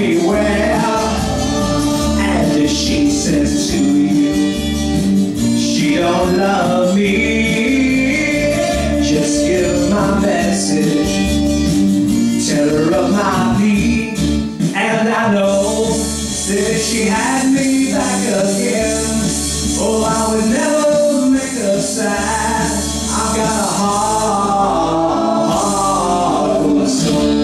me well. And if she says to you she don't love me, just give my message, tell her of my plea. And I know that if she had me back again, oh, I would never make her sad. I've got a heart full of stone.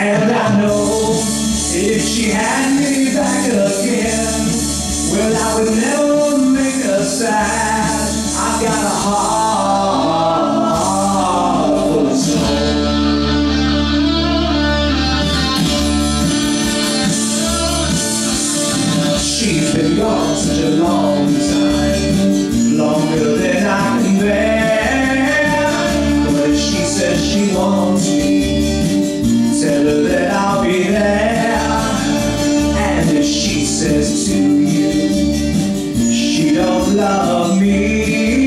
And I know if she had me back again, well, I would never make her sad. I've got a heart full of stone. She's been gone such a long time, longer than I can bear. But if she says she wants me, tell her that I'll be there. And if she says to you she don't love me,